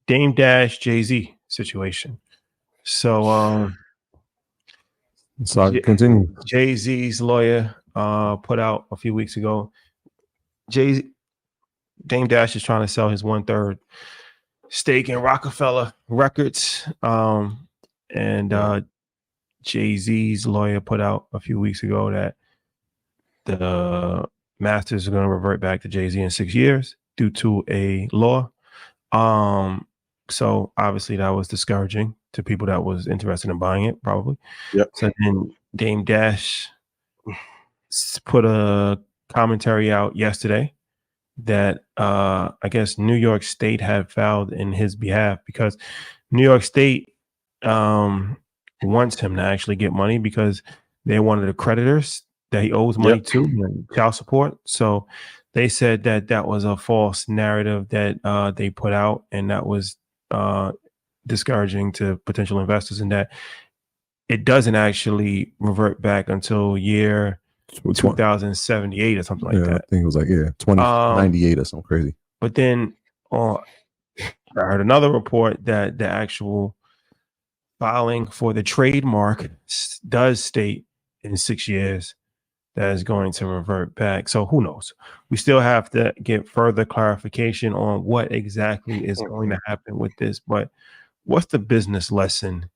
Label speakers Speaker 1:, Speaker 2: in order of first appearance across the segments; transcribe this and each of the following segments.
Speaker 1: Dame Dash Jay-Z situation. So
Speaker 2: continue.
Speaker 1: Jay-Z's lawyer put out a few weeks ago. Dame Dash is trying to sell his 1/3 stake in Roc-A-Fella Records. And Jay-Z's lawyer put out a few weeks ago that the masters are going to revert back to Jay-Z in 6 years due to a law. So obviously that was discouraging to people that was interested in buying it, probably.
Speaker 3: Yep.
Speaker 1: So then Dame Dash put a commentary out yesterday that I guess New York State had filed in his behalf because New York State wants him to actually get money because they're one of the creditors that he owes money to, child support. So they said that that was a false narrative that they put out, and that was discouraging to potential investors, and that it doesn't actually revert back until year 2078 or something like that.
Speaker 2: I think it was like 2098 or something crazy.
Speaker 1: But then I heard another report that the actual filing for the trademark does state in 6 years that is going to revert back. So who knows? We still have to get further clarification on what exactly is going to happen with this. But what's the business lesson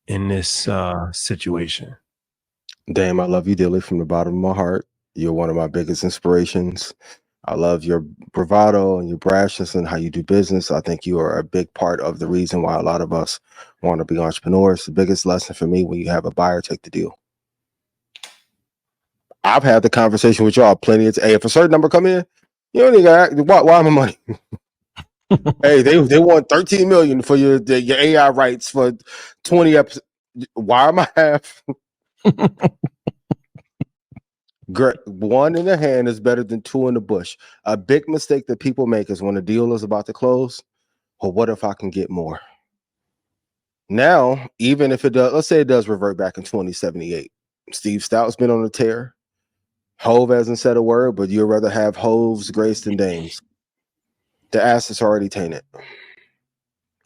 Speaker 1: in this situation?
Speaker 3: Dame, I love you dearly from the bottom of my heart. You're one of my biggest inspirations. I love your bravado and your brashness and how you do business. I think you are a big part of the reason why a lot of us want to be entrepreneurs. The biggest lesson for me, when you have a buyer, take the deal. I've had the conversation with y'all plenty of times. Hey, if a certain number come in, you don't need to why my money? Hey, they want 13 million for your AI rights for 20 episodes. Why am I half? Great. One in the hand is better than two in the bush. A big mistake that people make is when a deal is about to close, well, what if I can get more? Now, even if it does, let's say it does revert back in 2078. Steve Stout's been on a tear. Hove hasn't said a word, but you'd rather have Hove's grace than Dame's. The assets are already tainted.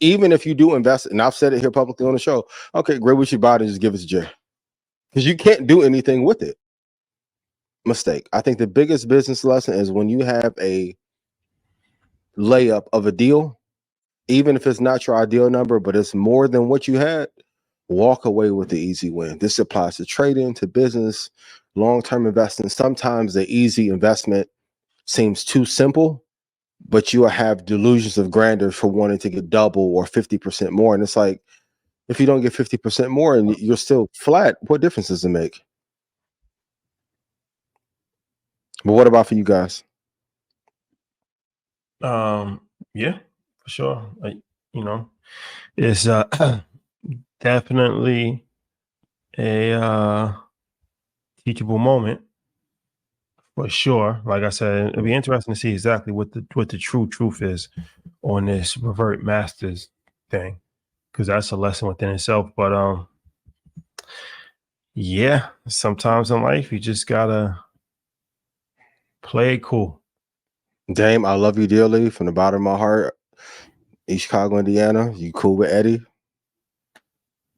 Speaker 3: Even if you do invest, and I've said it here publicly on the show, okay, great, we should buy it and just give it to Jay. Because you can't do anything with it. Mistake. I think the biggest business lesson is when you have a layup of a deal, even if it's not your ideal number, but it's more than what you had, walk away with the easy win. This applies to trading, to business, long-term investing. Sometimes the easy investment seems too simple, but you have delusions of grandeur for wanting to get double or 50% more. And it's like, if you don't get 50% more and you're still flat, what difference does it make? But what about for you guys?
Speaker 1: Yeah, for sure. It's definitely a teachable moment for sure. Like I said, it'll be interesting to see exactly what the true truth is on this revert masters thing, because that's a lesson within itself. But yeah, sometimes in life you just gotta play it cool.
Speaker 3: Dame, I love you dearly from the bottom of my heart. East Chicago, Indiana, you cool with Eddie.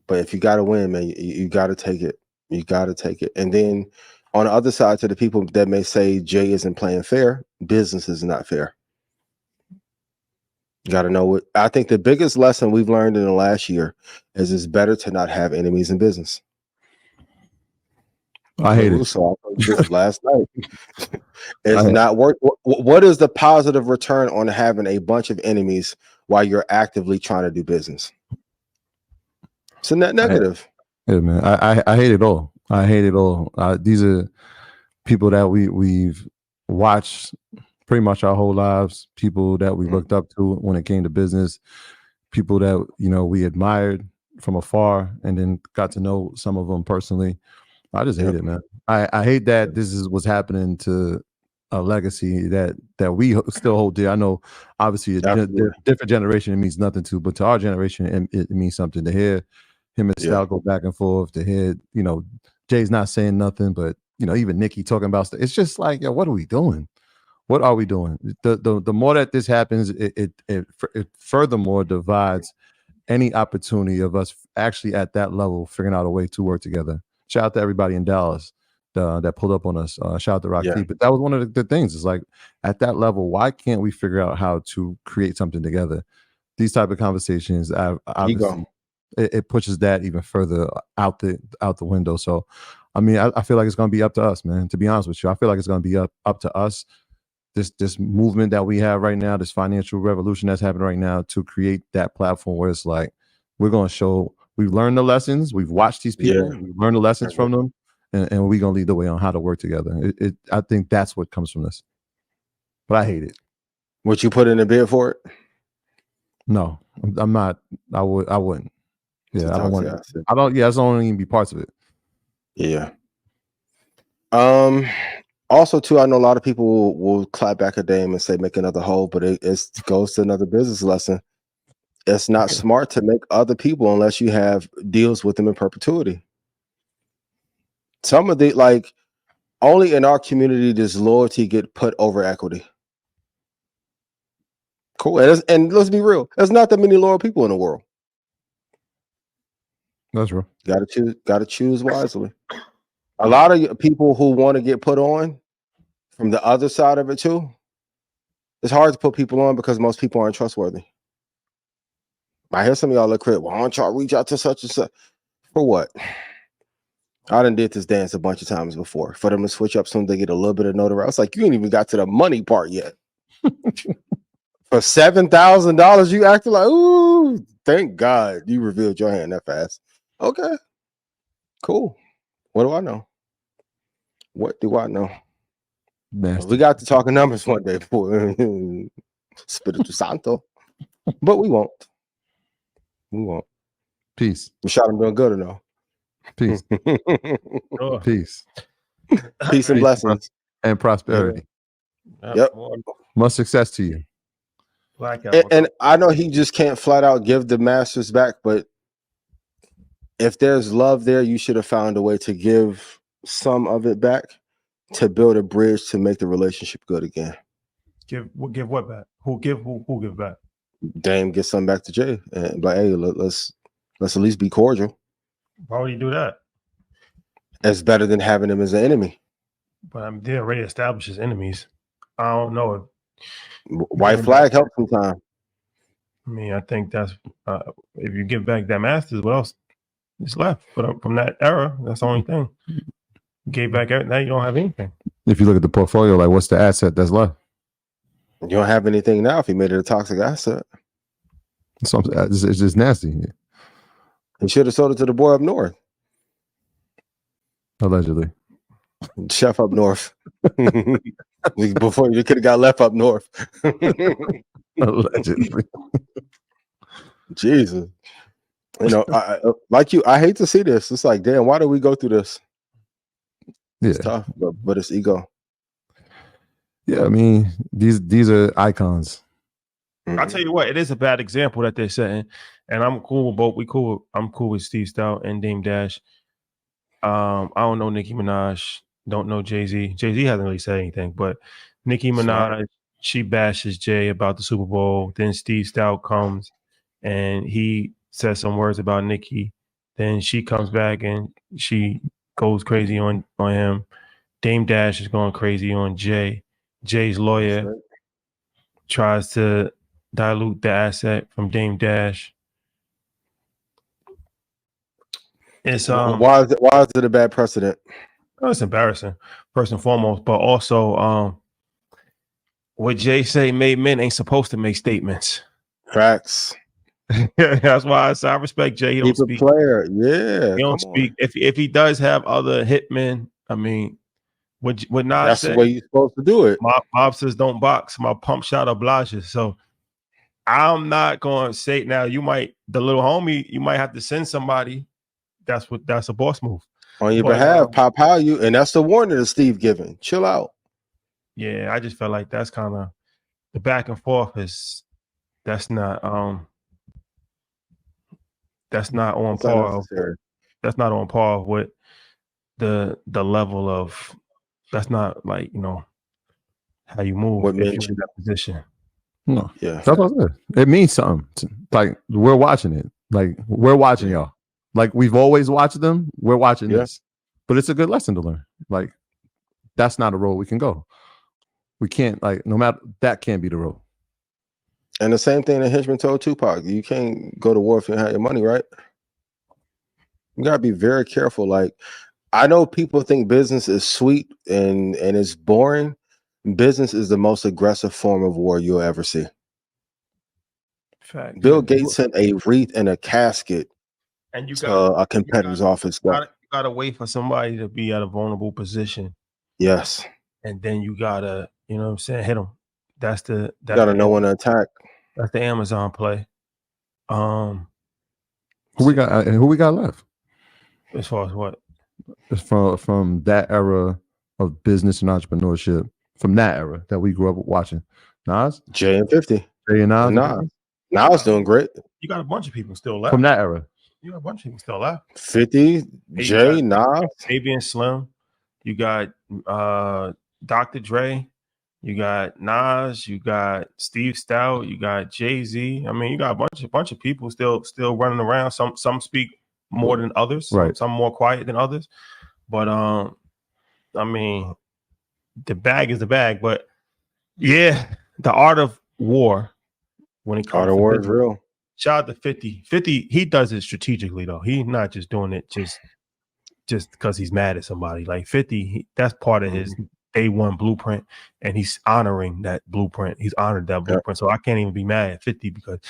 Speaker 3: But if you got to win, man, you got to take it. You got to take it. And then on the other side, to the people that may say Jay isn't playing fair, business is not fair. You got to know what. I think the biggest lesson we've learned in the last year is it's better to not have enemies in business.
Speaker 2: I hate it.
Speaker 3: So I this last night. It's not work. What is the positive return on having a bunch of enemies while you're actively trying to do business? It's a net negative.
Speaker 2: Yeah, man. I hate it all. I hate it all. These are people that we've watched pretty much our whole lives, people that we looked up to when it came to business, people that, we admired from afar and then got to know some of them personally. I just hate it, man. I hate that this is what's happening to a legacy that we still hold dear. I know, obviously, a different generation it means nothing to, but to our generation, it means something to hear him and Stout go back and forth. To hear, Jay's not saying nothing, but even Nikki talking about stuff. It's just like, yo, what are we doing? What are we doing? The more that this happens, it furthermore divides any opportunity of us actually at that level figuring out a way to work together. Shout out to everybody in Dallas that pulled up on us. Shout out to Rock.
Speaker 3: Yeah.
Speaker 2: But that was one of the things. It's like at that level, why can't we figure out how to create something together? These type of conversations, obviously, it pushes that even further out the window. So, I mean, I feel like it's going to be up to us, man. To be honest with you, I feel like it's going to be up to us. This movement that we have right now, this financial revolution that's happening right now, to create that platform where it's like we're going to show we've learned the lessons, we've watched these people, we've learned the lessons from them, and we're going to lead the way on how to work together. I think that's what comes from this. But I hate it.
Speaker 3: Would you put in a bid for it?
Speaker 2: No, I'm not. I wouldn't. Yeah, I don't want
Speaker 3: to.
Speaker 2: I don't. Yeah, I don't want to even be parts of it.
Speaker 3: Yeah. Also, too, I know a lot of people will clap back at Dame and say make another hole, but it goes to another business lesson. It's not smart to make other people unless you have deals with them in perpetuity. Some of the only in our community does loyalty get put over equity. Cool. And let's be real, there's not that many loyal people in the world.
Speaker 2: That's real.
Speaker 3: Got to choose wisely. A lot of people who want to get put on from the other side of it too, it's hard to put people on because most people aren't trustworthy. I hear some of y'all look crib. Why don't y'all reach out to such and such? For what? I done did this dance a bunch of times before. For them to switch up soon, they get a little bit of notoriety. It's like you ain't even got to the money part yet. For $7,000, you acted like, ooh, thank God you revealed your hand that fast. Okay, cool. What do I know? What do I know?
Speaker 2: Nasty.
Speaker 3: We got to talking numbers one day for Spirito Santo, but we won't. We won't.
Speaker 2: Peace.
Speaker 3: Rashad, I'm doing good or no?
Speaker 2: Peace. Peace.
Speaker 3: Peace and blessings.
Speaker 2: And prosperity.
Speaker 3: Yep.
Speaker 2: Much success to you.
Speaker 3: And I know he just can't flat out give the Masters back, but if there's love there, you should have found a way to give some of it back to build a bridge to make the relationship good again.
Speaker 1: Give what back? Who give back?
Speaker 3: Dame get something back to Jay and like, hey, let's at least be cordial.
Speaker 1: Why would he do that?
Speaker 3: It's better than having him as an enemy.
Speaker 1: But they already established as enemies. I don't know if
Speaker 3: white flag helps sometimes.
Speaker 1: I mean, I think that's if you give back that Masters, what else is left? But from that era, that's the only thing. You gave back now you don't have anything.
Speaker 2: If you look at the portfolio, like what's the asset that's left?
Speaker 3: You don't have anything now if he made it a toxic asset.
Speaker 2: It's just nasty.
Speaker 3: He should have sold it to the boy up north.
Speaker 2: Allegedly.
Speaker 3: Chef up north. Before you could have got left up north.
Speaker 2: Allegedly.
Speaker 3: Jesus. You know, I hate to see this. It's like, damn, why do we go through this? It's tough, but it's ego.
Speaker 2: Yeah, I mean, these are icons.
Speaker 1: I'll tell you what, it is a bad example that they're setting, and I'm cool with both. I'm cool with Steve Stout and Dame Dash. I don't know Nicki Minaj, don't know Jay-Z. Jay-Z hasn't really said anything, but Nicki Minaj, she bashes Jay about the Super Bowl. Then Steve Stout comes and he says some words about Nicki. Then she comes back and she goes crazy on him. Dame Dash is going crazy on Jay. Jay's lawyer tries to dilute the asset from Dame Dash. It's
Speaker 3: why is it a bad precedent?
Speaker 1: Oh, it's embarrassing, first and foremost, but also what Jay say made men ain't supposed to make statements.
Speaker 3: Facts.
Speaker 1: That's why I respect Jay. He don't speak.
Speaker 3: Player. Yeah.
Speaker 1: He don't speak. If he does have other hitmen, I mean, would not
Speaker 3: that's
Speaker 1: say
Speaker 3: the way you're supposed to do it.
Speaker 1: My mobsters don't box. My pump shot obliges. So I'm not going to say now. The little homie, you might have to send somebody. That's a boss move
Speaker 3: on your behalf. Pop how you, and that's the warning that Steve giving. Chill out.
Speaker 1: Yeah, I just felt like that's kind of the back and forth that's not on par. That's not on par with the level of. That's not like how you move
Speaker 3: What
Speaker 1: if you're
Speaker 3: mention?
Speaker 1: in that position.
Speaker 2: No,
Speaker 3: Yeah.
Speaker 2: that's what I said. It means something. Like we're watching it. Like we're watching y'all. Like we've always watched them. We're watching this. But it's a good lesson to learn. Like that's not a road we can go. We can't, like, no matter, that can't be the road.
Speaker 3: And the same thing that Henchman told Tupac. You can't go to war if you don't have your money, right? You gotta be very careful. Like, I know people think business is sweet and it's boring. Business is the most aggressive form of war you'll ever see.
Speaker 1: Fact.
Speaker 3: Bill Gates sent a wreath and a casket
Speaker 1: and you
Speaker 3: to
Speaker 1: got
Speaker 3: a competitor's office.
Speaker 1: you gotta wait for somebody to be at a vulnerable position.
Speaker 3: Yes.
Speaker 1: And then you gotta, you know what I'm saying, hit them. That's
Speaker 3: You gotta know when to attack.
Speaker 1: That's the Amazon play.
Speaker 2: Who we got left?
Speaker 1: As far as what?
Speaker 2: It's from that era of business and entrepreneurship, from that era that we grew up watching. Nas?
Speaker 3: Jay and 50.
Speaker 2: Jay and Nas.
Speaker 3: Nas. Nas doing great.
Speaker 1: You got a bunch of people still left.
Speaker 2: From that era.
Speaker 1: You got a bunch of people still left.
Speaker 3: 50, Jay, Nas.
Speaker 1: Avian Slim. You got Dr. Dre. You got Nas. You got Steve Stout. You got Jay-Z. I mean, you got a bunch of people still running around. Some speak more than others.
Speaker 2: Right.
Speaker 1: Some more quiet than others. But I mean, the bag is the bag. But yeah, the art of war. When it comes
Speaker 3: art of war is real.
Speaker 1: Shout out to 50. 50, he does it strategically though. He's not just doing it just because he's mad at somebody. Like 50, that's part of his day one blueprint, and he's honoring that blueprint. He's honored that blueprint. So I can't even be mad at 50 because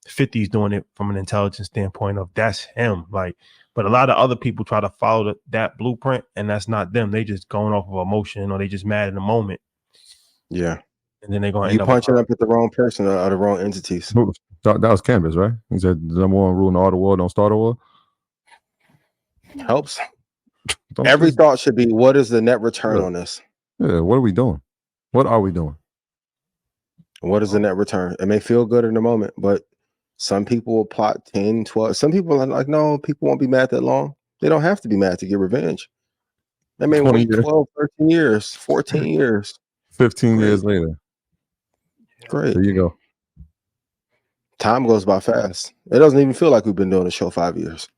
Speaker 1: 50 is doing it from an intelligence standpoint of that's him. Like, but a lot of other people try to follow that blueprint, and that's not them. They just going off of emotion, or they just mad in the moment.
Speaker 3: Yeah.
Speaker 1: And then they're going to
Speaker 3: end up punching up at the wrong person or the wrong entities.
Speaker 2: That was Canvas, right? He said the number one rule in all the war, don't start a war.
Speaker 3: Helps. Every thought should be, what is the net return on this?
Speaker 2: Yeah, what are we doing? What are we doing?
Speaker 3: What is the net return? It may feel good in the moment, but some people will plot 10, 12. Some people are like, no, people won't be mad that long. They don't have to be mad to get revenge. They may wait 12, 13 years, 14 years.
Speaker 2: 15 years later.
Speaker 3: Great.
Speaker 2: There you go.
Speaker 3: Time goes by fast. It doesn't even feel like we've been doing the show 5 years.